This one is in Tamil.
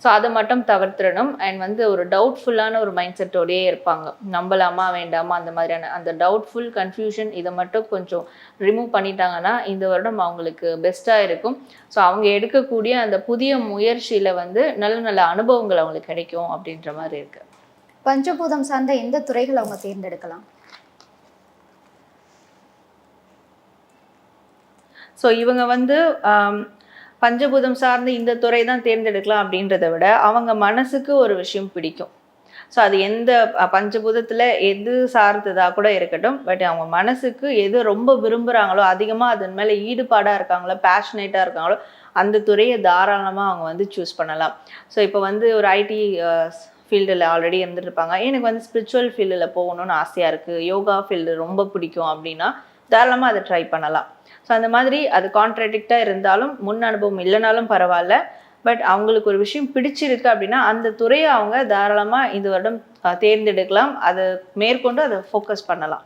ஸோ அதை மட்டும் தவிர்த்திடணும். அண்ட் வந்து ஒரு டவுட்ஃபுல்லான ஒரு மைண்ட் செட்டோடையே இருப்பாங்க. நம்பலாமா வேண்டாமா அந்த மாதிரியான அந்த டவுட்ஃபுல் கன்ஃபியூஷன் இதை மட்டும் கொஞ்சம் ரிமூவ் பண்ணிட்டாங்கன்னா இந்த வருடம் அவங்களுக்கு பெஸ்ட்டாக இருக்கும். ஸோ அவங்க எடுக்கக்கூடிய அந்த புதிய முயற்சியில் வந்து நல்ல நல்ல அனுபவங்கள் அவங்களுக்கு கிடைக்கும் அப்படின்ற மாதிரி இருக்குது. பஞ்சபூதம் சார்ந்த எந்த துறைகள் அவங்க தேர்ந்தெடுக்கலாம்? ஸோ இவங்க வந்து பஞ்சபூதம் சார்ந்து இந்த துறை தான் தேர்ந்தெடுக்கலாம் அப்படின்றத விட அவங்க மனசுக்கு ஒரு விஷயம் பிடிக்கும். ஸோ அது எந்த பஞ்சபூதத்தில் எது சார்ந்ததாக கூட இருக்கட்டும், பட் அவங்க மனசுக்கு எது ரொம்ப விரும்புகிறாங்களோ, அதிகமாக அதன் மேலே ஈடுபாடாக இருக்காங்களோ, பேஷனேட்டாக இருக்காங்களோ, அந்த துறையை தாராளமாக அவங்க வந்து சூஸ் பண்ணலாம். ஸோ இப்போ வந்து ஒரு ஐடி ஃபீல்டில் ஆல்ரெடி இருந்துருப்பாங்க, எனக்கு வந்து ஸ்பிரிச்சுவல் ஃபீல்டில் போகணும்னு ஆசையாக இருக்குது, யோகா ஃபீல்டு ரொம்ப பிடிக்கும் அப்படின்னா தாராளமாக அதை ட்ரை பண்ணலாம். ஸோ அந்த மாதிரி அது கான்ட்ராடிக்டாக இருந்தாலும், முன் அனுபவம் இல்லைனாலும் பரவாயில்ல, பட் அவங்களுக்கு ஒரு விஷயம் பிடிச்சிருக்கு அப்படின்னா அந்த துறையை அவங்க தாராளமாக இந்த வருடம் தேர்ந்தெடுக்கலாம். அதை மேற்கொண்டு அதை ஃபோக்கஸ் பண்ணலாம்.